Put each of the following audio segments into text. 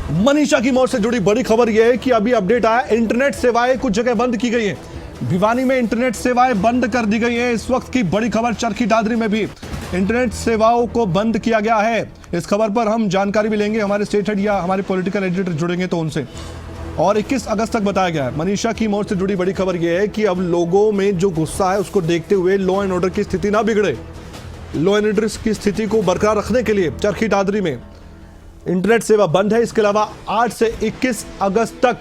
मनीषा की मौत से जुड़ी बड़ी खबर यह है कि अभी अपडेट आया, इंटरनेट सेवाएं कुछ जगह बंद की गई है। भिवानी में इंटरनेट सेवाएं बंद कर दी गई है। इस वक्त की बड़ी खबर, चरखी दादरी में भी इंटरनेट सेवाओं को बंद किया गया है। इस खबर पर हम जानकारी भी लेंगे, हमारे स्टेट हेड या हमारे पॉलिटिकल एडिटर जुड़ेंगे तो उनसे। और 21 अगस्त तक बताया गया है। मनीषा की मौत से जुड़ी बड़ी खबर यह है कि अब लोगों में जो गुस्सा है उसको देखते हुए लॉ एंड ऑर्डर की स्थिति ना बिगड़े, लॉ एंड ऑर्डर की स्थिति को बरकरार रखने के लिए चरखी दादरी में इंटरनेट सेवा बंद है। इसके अलावा 8 से 21 अगस्त तक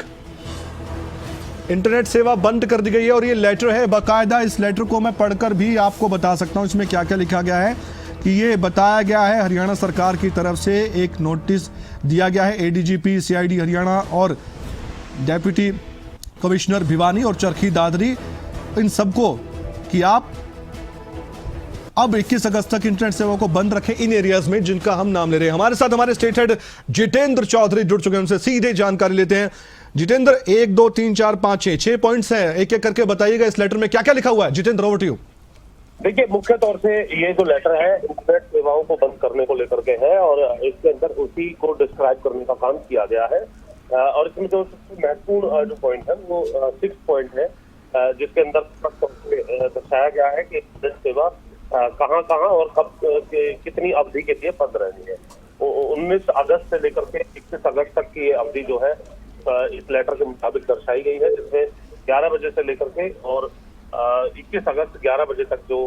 इंटरनेट सेवा बंद कर दी गई है। और ये लेटर है बाकायदा, इस लेटर को मैं पढ़कर भी आपको बता सकता हूं इसमें क्या क्या लिखा गया है। कि ये बताया गया है हरियाणा सरकार की तरफ से एक नोटिस दिया गया है एडीजीपी सीआईडी हरियाणा और डेप्यूटी कमिश्नर भिवानी और चरखी दादरी, इन सबको कि आप अब 21 अगस्त तक इंटरनेट सेवा को बंद रखें इन एरियाज में जिनका हम नाम ले रहे हैं। हमारे साथ हमारे स्टेट हेड जितेंद्र चौधरी जुड़ चुके हैं, उनसे सीधे जानकारी लेते हैं। जितेंद्र, 1 2 3 4 5 6 पॉइंट्स हैं, एक एक करके बताइएगा इस लेटर में क्या क्या लिखा हुआ है। Jitendra, over to you. देखिए, मुख्य तौर से ये जो लेटर है इंटरनेट सेवाओं को बंद करने को लेकर के है और इसके अंदर उसी को डिस्क्राइब करने का काम किया गया है। और इसमें जो सबसे महत्वपूर्ण जो पॉइंट है वो 6 पॉइंट है, जिसके अंदर दर्शाया गया है कि इंटरनेट सेवा कहां कहां और कब कितनी अवधि के लिए बंद रहनी है। 19 अगस्त से लेकर के 21 अगस्त तक की अवधि जो है इस लेटर के मुताबिक दर्शाई गई है, जिसमें 11 बजे से लेकर के और 21 अगस्त 11 बजे तक जो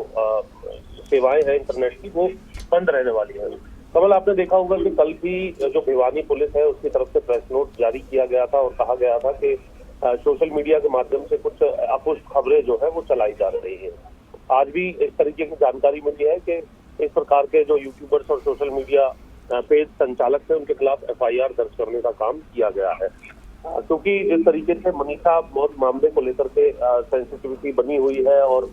सेवाएं हैं इंटरनेट की वो बंद रहने वाली है। कमल, आपने देखा होगा कि कल भी जो भिवानी पुलिस है उसकी तरफ से प्रेस नोट जारी किया गया था और कहा गया था कि सोशल मीडिया के माध्यम से कुछ अपुष्ट खबरें जो है वो चलाई जा रही है। आज भी इस तरीके की जानकारी मिली है कि इस प्रकार के जो यूट्यूबर्स और सोशल मीडिया पेज संचालक थे उनके खिलाफ एफआईआर दर्ज करने का काम किया गया है। क्योंकि जिस तरीके से मनीषा मौत मामले को लेकर के सेंसिटिविटी बनी हुई है और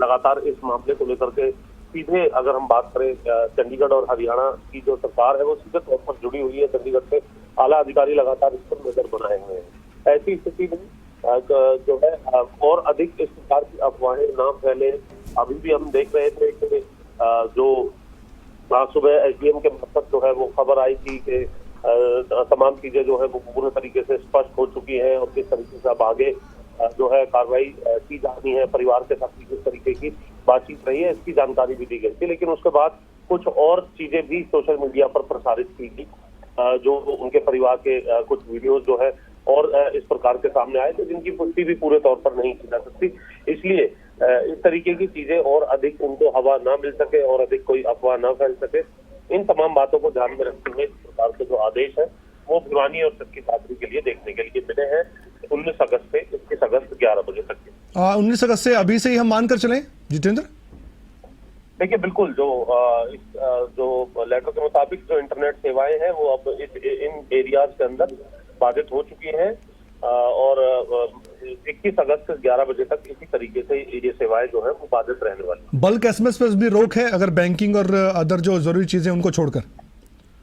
लगातार इस मामले को लेकर के सीधे अगर हम बात करें चंडीगढ़ और हरियाणा की जो सरकार है वो सीधे तौर पर जुड़ी हुई है, चंडीगढ़ से आला अधिकारी लगातार इस पर नजर बनाए हुए हैं। ऐसी स्थिति में जो है और अधिक इस प्रकार की अफवाहें ना फैले। अभी भी हम देख रहे थे कि जो सुबह एसडीएम के मार्फत जो है वो खबर आई थी कि तमाम चीजें जो है वो पूर्ण तरीके से स्पष्ट हो चुकी है और किस तरीके से अब आगे जो है कार्रवाई की जानी है, परिवार के साथ किस तरीके की बातचीत रही है इसकी जानकारी भी दी गई थी। लेकिन उसके बाद कुछ और चीजें भी सोशल मीडिया पर प्रसारित की गई, जो उनके परिवार के कुछ वीडियोज जो है और इस प्रकार के सामने आए थे जिनकी पुष्टि भी पूरे तौर पर नहीं की जा सकती। इसलिए इस तरीके की चीजें और अधिक उनको हवा ना मिल सके और अधिक कोई अफवाह ना फैल सके, इन तमाम बातों को ध्यान में रखते हुए इस प्रकार के जो आदेश है वो भिवानी और चरखी दादरी के लिए देखने के लिए मिले हैं 19 अगस्त से 21 अगस्त 11 बजे तक के। 19 अगस्त से अभी से ही हम मानकर चलें जितेंद्र? देखिए, बिल्कुल जो लेटर के मुताबिक जो इंटरनेट सेवाएं हैं वो अब इन एरियाज के अंदर बाधित हो चुकी हैं और 21 अगस्त से 11 बजे तक इसी तरीके से ये सेवाएं जो है वो बाधित रहने वाली। बल्क एसएमएस पर भी रोक है अगर बैंकिंग और अदर जो जरूरी चीजें उनको छोड़कर?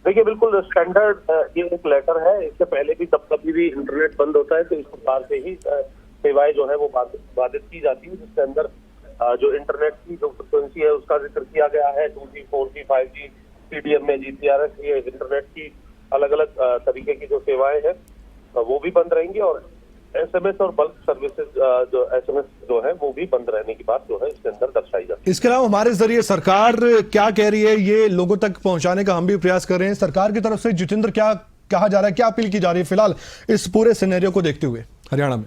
देखिए, बिल्कुल स्टैंडर्ड ये एक लेटर है। इससे पहले भी कभी भी इंटरनेट बंद होता है तो इस प्रकार से ही सेवाएं जो है वो बाधित की जाती है, जिसके अंदर जो इंटरनेट की जो फ्रिक्वेंसी है उसका जिक्र किया गया है। 2G 4G 5G CDMA GPRS, ये इंटरनेट की अलग अलग तरीके की जो सेवाएं हैं वो भी बंद रहेंगी और एसएमएस और बल्क सर्विसेज जो एसएमएस जो है वो भी बंद रहने की बात जो है इसके अंदर दर्शाई जाती है। इसके अलावा हमारे जरिए सरकार क्या कह रही है ये लोगों तक पहुंचाने का हम भी प्रयास कर रहे हैं। सरकार की तरफ से जितेंद्र क्या कहा जा रहा है, क्या अपील की जा रही है फिलहाल इस पूरे सिनेरियो को देखते हुए हरियाणा में?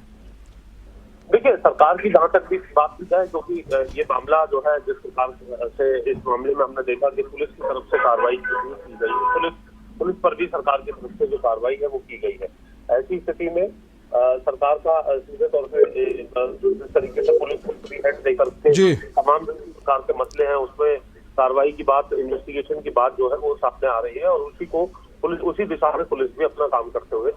देखिए, सरकार की जहां तक भी बात की जाए, क्योंकि ये मामला जो है जिस प्रकार से इस मामले में हमने देखा कि पुलिस की तरफ से कार्रवाई की गई, पुलिस पर भी सरकार की तरफ से जो कार्रवाई है वो की गई है। ऐसी स्थिति में सरकार का सीधे तौर पे जिस तरीके से पुलिस को फ्री हैंड देकर के तमाम प्रकार के मसले हैं उसमें कार्रवाई की बात, इन्वेस्टिगेशन की बात जो है वो सामने आ रही है और उसी दिशा में पुलिस भी अपना काम करते हुए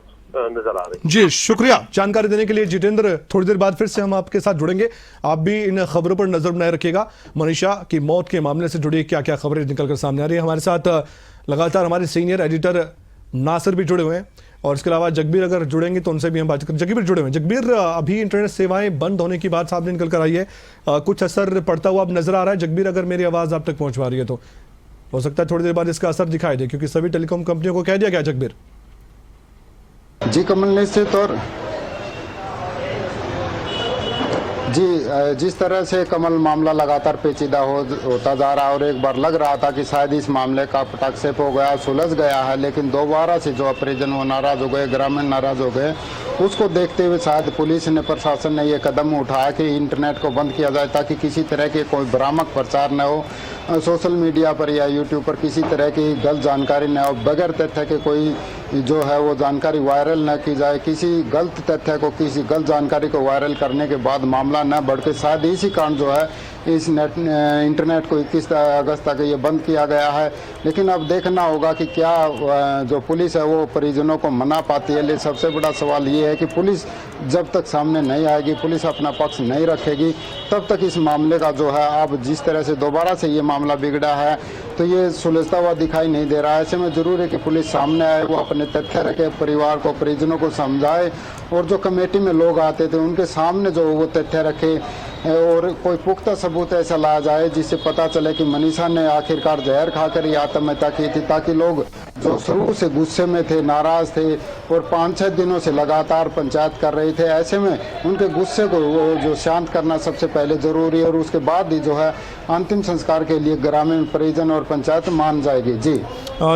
नजर आ रही है। जी, शुक्रिया जानकारी देने के लिए जितेंद्र। थोड़ी देर बाद फिर से हम आपके साथ जुड़ेंगे, आप भी इन खबरों पर नजर बनाए रखिएगा। मनीषा की मौत के मामले से जुड़ी क्या क्या खबरें निकलकर सामने आ रही है। हमारे साथ लगातार हमारे सीनियर एडिटर नासिर भी जुड़े हुए हैं और इसके अलावा जगबीर अगर जुड़ेंगे तो उनसे भी हम बात करें। जगबीर जुड़े हुए हैं। जगबीर, अभी इंटरनेट सेवाएं बंद होने की बात सामने निकल कर आई है, कुछ असर पड़ता हुआ अब नजर आ रहा है? जगबीर, अगर मेरी आवाज आप तक पहुंच पा रही है तो हो सकता है थोड़ी देर बाद इसका असर दिखाई दे, क्योंकि सभी टेलीकॉम कंपनियों को कह दिया गया। जगबीर, जी कमल, निश्चित और जी जिस तरह से कमल मामला लगातार पेचीदा होता जा रहा है और एक बार लग रहा था कि शायद इस मामले का पटाक्षेप हो गया, सुलझ गया है, लेकिन दोबारा से जो परिजन वो नाराज हो गए, ग्रामीण नाराज हो गए, उसको देखते हुए शायद पुलिस ने, प्रशासन ने ये कदम उठाया कि इंटरनेट को बंद किया जाए ताकि किसी तरह के कोई भ्रामक प्रचार न हो, सोशल मीडिया पर या यूट्यूब पर किसी तरह की गलत जानकारी न हो, बगैर तथ्य के कोई जो है वो जानकारी वायरल न की जाए, किसी गलत तथ्य को, किसी गलत जानकारी को वायरल करने के बाद मामला न बढ़ के शायद इसी कारण जो है इस इंटरनेट को 21 अगस्त तक ये बंद किया गया है। लेकिन अब देखना होगा कि क्या जो पुलिस है वो परिजनों को मना पाती है। लेकिन सबसे बड़ा सवाल ये है कि पुलिस जब तक सामने नहीं आएगी, पुलिस अपना पक्ष नहीं रखेगी, तब तक इस मामले का जो है अब जिस तरह से दोबारा से ये मामला बिगड़ा है तो ये सुलझता हुआ दिखाई नहीं दे रहा है। ऐसे में जरूर है कि पुलिस सामने आए, वो अपने तथ्य रखे, परिवार को, परिजनों को समझाए और जो कमेटी में लोग आते थे उनके सामने जो वो तथ्य रखे और कोई पुख्ता सबूत ऐसा लाया जाए जिससे पता चले कि मनीषा ने आखिरकार जहर खाकर ये आत्महत्या की थी, ताकि लोग जो शुरू से गुस्से में थे, नाराज थे और 5-6 दिनों से लगातार पंचायत कर रहे थे, ऐसे में उनके गुस्से को जो शांत करना सबसे पहले जरूरी है और उसके बाद ही जो है अंतिम संस्कार के लिए ग्रामीण, परिजन और पंचायत मान जाएगी। जी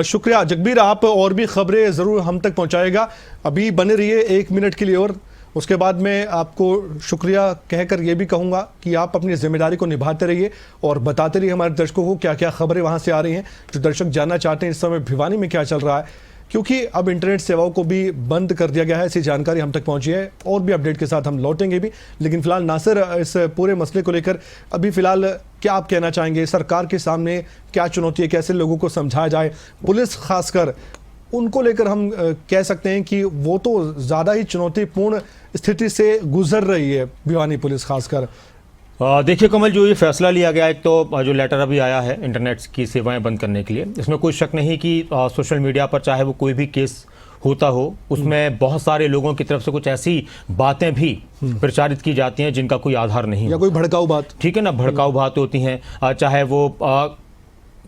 शुक्रिया जगबीर, आप और भी खबरें जरूर हम तक पहुंचाएगा, अभी बने रहिए 1 मिनट के लिए और उसके बाद मैं आपको शुक्रिया कहकर ये भी कहूँगा कि आप अपनी जिम्मेदारी को निभाते रहिए और बताते रहिए हमारे दर्शकों को क्या क्या खबरें वहाँ से आ रही हैं, जो दर्शक जानना चाहते हैं इस समय भिवानी में क्या चल रहा है, क्योंकि अब इंटरनेट सेवाओं को भी बंद कर दिया गया है। ऐसी जानकारी हम तक पहुंची है और भी अपडेट के साथ हम लौटेंगे भी। लेकिन फिलहाल नासिर, इस पूरे मसले को लेकर अभी फिलहाल क्या आप कहना चाहेंगे? सरकार के सामने क्या चुनौती है, कैसे लोगों को समझाया जाए? पुलिस खासकर उनको लेकर हम कह सकते हैं कि वो तो ज़्यादा ही चुनौतीपूर्ण स्थिति से गुजर रही है, भिवानी पुलिस खासकर। देखिए कमल, जो ये फैसला लिया गया है, तो जो लेटर अभी आया है इंटरनेट की सेवाएं बंद करने के लिए, इसमें कोई शक नहीं कि सोशल मीडिया पर चाहे वो कोई भी केस होता हो, उसमें बहुत सारे लोगों की तरफ से कुछ ऐसी बातें भी प्रचारित की जाती हैं जिनका कोई आधार नहीं या कोई भड़काऊ बात, ठीक है ना, भड़काऊ बातें होती हैं। चाहे वो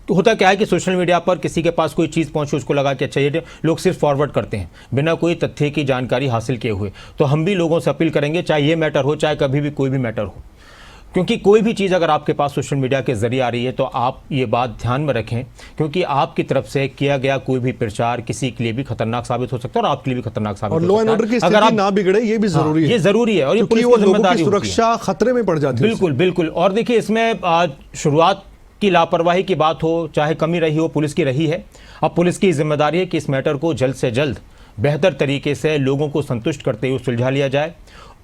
तो होता क्या है कि सोशल मीडिया पर किसी के पास कोई चीज़ पहुंचे, उसको लगा कि अच्छा ये लोग सिर्फ फॉरवर्ड करते हैं बिना कोई तथ्य की जानकारी हासिल किए हुए। तो हम भी लोगों से अपील करेंगे, चाहे ये मैटर हो, चाहे कभी भी कोई भी मैटर हो, क्योंकि कोई भी चीज़ अगर आपके पास सोशल मीडिया के जरिए आ रही है तो आप ये बात ध्यान में रखें, क्योंकि आपकी तरफ से किया गया कोई भी प्रचार किसी के लिए भी खतरनाक साबित हो सकता है और आपके लिए भी खतरनाक साबित हो सकता है। और लॉ एंड ऑर्डर की स्थिति ना बिगड़े, ये भी जरूरी है, ये जरूरी है और ये पुलिस की जिम्मेदारी, सुरक्षा खतरे में पड़ जाती है। बिल्कुल बिल्कुल। और देखिए, इसमें शुरुआत की लापरवाही की बात हो, चाहे कमी रही हो, पुलिस की रही है। अब पुलिस की जिम्मेदारी है कि इस मैटर को जल्द से जल्द बेहतर तरीके से लोगों को संतुष्ट करते हुए सुलझा लिया जाए।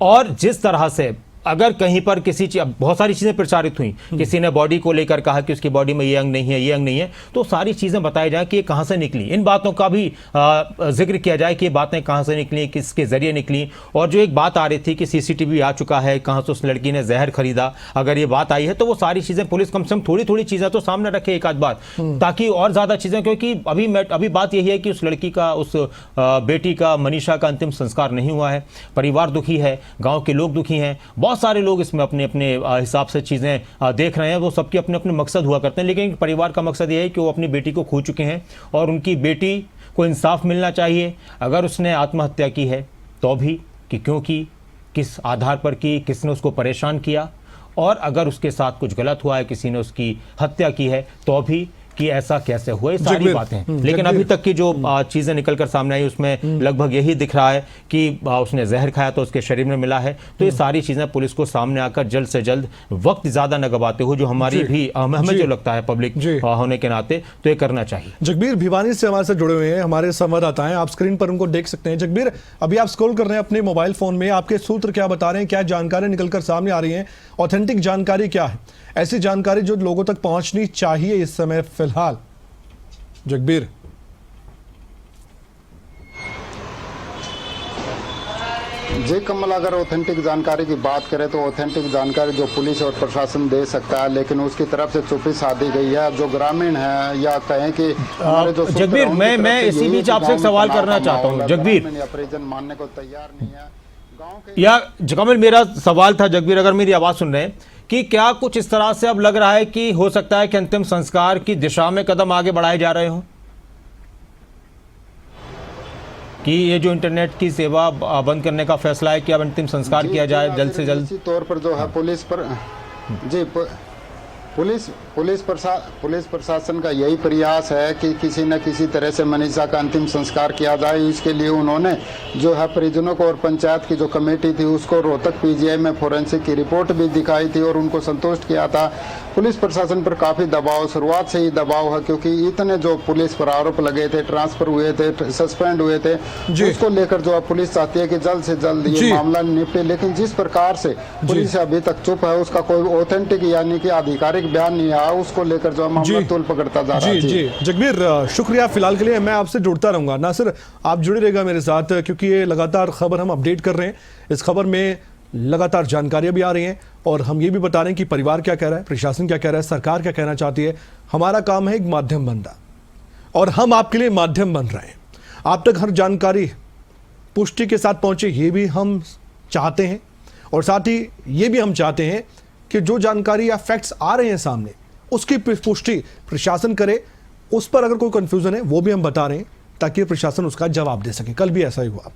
और जिस तरह से अगर कहीं पर किसी चीज, बहुत सारी चीज़ें प्रचारित हुई, किसी ने बॉडी को लेकर कहा कि उसकी बॉडी में ये अंग नहीं है, ये अंग नहीं है, तो सारी चीज़ें बताई जाए कि ये कहाँ से निकली, इन बातों का भी जिक्र किया जाए कि ये बातें कहाँ से निकली, किसके जरिए निकली। और जो एक बात आ रही थी कि सीसीटीवी आ चुका है, कहाँ से उस लड़की ने जहर खरीदा, अगर ये बात आई है तो वो सारी चीज़ें पुलिस कम से कम थोड़ी थोड़ी चीज़ें तो सामने रखे एक आध बार, ताकि और ज़्यादा चीज़ें, क्योंकि अभी बात यही है कि उस लड़की का, उस बेटी का, मनीषा का अंतिम संस्कार नहीं हुआ है, परिवार दुखी है, गाँव के लोग दुखी हैं, बहुत सारे लोग इसमें अपने अपने हिसाब से चीज़ें देख रहे हैं, वो सबके अपने अपने मकसद हुआ करते हैं। लेकिन परिवार का मकसद ये है कि वो अपनी बेटी को खो चुके हैं और उनकी बेटी को इंसाफ मिलना चाहिए। अगर उसने आत्महत्या की है तो भी कि क्यों की, किस आधार पर की, किसने उसको परेशान किया, और अगर उसके साथ कुछ गलत हुआ है, किसी ने उसकी हत्या की है तो भी कि ऐसा कैसे हुआ, ये सारी बातें। लेकिन अभी तक की जो चीज़ें निकल कर सामने आई उसमें लगभग यही दिख रहा है कि उसने जहर खाया तो उसके शरीर में मिला है। तो ये सारी चीज़ें पुलिस को सामने आकर जल्द से जल्द, वक्त ज़्यादा न गवाते हुए, जो हमारी भी हमें जो लगता है पब्लिक होने के नाते, तो ये करना चाहिए। जगबीर भिवानी से हमारे साथ जुड़े हुए हैं, हमारे संवाददाता हैं, आप स्क्रीन पर उनको देख सकते हैं। जगबीर, अभी आप स्क्रॉल कर रहे हैं अपने मोबाइल फोन में, आपके सूत्र क्या बता रहे हैं, क्या जानकारी निकलकर सामने आ रही है, ऑथेंटिक जानकारी क्या है, ऐसी जानकारी जो लोगों तक पहुंचनी चाहिए इस समय फिलहाल? जगबीर, जी कमल, अगर ऑथेंटिक जानकारी की बात करें तो ऑथेंटिक जानकारी जो पुलिस और प्रशासन दे सकता है, लेकिन उसकी तरफ से चुप्पी साधी गई है। जो ग्रामीण है या कहें कि जगबीर, मैं इसी बीच आपसे एक सवाल करना चाहता हूँ। जगबीर, परिजन मानने को तैयार नहीं है या कमल, मेरा सवाल था जगबीर, अगर मेरी आवाज सुन रहे हैं, कि क्या कुछ इस तरह से अब लग रहा है कि हो सकता है कि अंतिम संस्कार की दिशा में कदम आगे बढ़ाए जा रहे हों? कि ये जो इंटरनेट की सेवा बंद करने का फैसला है कि अब अंतिम संस्कार किया जाए जल्द से जल्द? इसी तौर पर जो है पुलिस पर जी पुलिस प्रशासन का यही प्रयास है कि किसी न किसी तरह से मनीषा का अंतिम संस्कार किया जाए। इसके लिए उन्होंने जो है परिजनों को और पंचायत की जो कमेटी थी उसको रोहतक पीजीआई में फोरेंसिक की रिपोर्ट भी दिखाई थी और उनको संतुष्ट किया था। पुलिस प्रशासन पर काफी दबाव, शुरुआत से ही दबाव है, क्योंकि इतने जो पुलिस पर आरोप लगे थे, ट्रांसफर हुए थे, सस्पेंड हुए थे, उसको लेकर जो है पुलिस चाहती है कि जल्द से जल्द ये मामला निपटे। लेकिन जिस प्रकार से पुलिस अभी तक चुप है, उसका कोई ऑथेंटिक यानी कि आधिकारिक बयान नहीं आया, उसको लेकर जो है मामला तूल पकड़ता जा रहा है। जी जगबीर, शुक्रिया। फिलहाल के लिए मैं आपसे जुड़ता रहूंगा। नासिर, आप जुड़े रहेगा मेरे साथ, क्योंकि ये लगातार खबर हम अपडेट कर रहे हैं। इस खबर में लगातार जानकारियां भी आ रही हैं और हम ये भी बता रहे हैं कि परिवार क्या कह रहा है, प्रशासन क्या कह रहा है, सरकार क्या कहना चाहती है। हमारा काम है एक माध्यम बनना और हम आपके लिए माध्यम बन रहे हैं। आप तक हर जानकारी पुष्टि के साथ पहुंचे, ये भी हम चाहते हैं और साथ ही ये भी हम चाहते हैं कि जो जानकारी या फैक्ट्स आ रहे हैं सामने उसकी पुष्टि प्रशासन करे। उस पर अगर कोई कंफ्यूजन है वो भी हम बता रहे हैं ताकि प्रशासन उसका जवाब दे सके। कल भी ऐसा ही हुआ।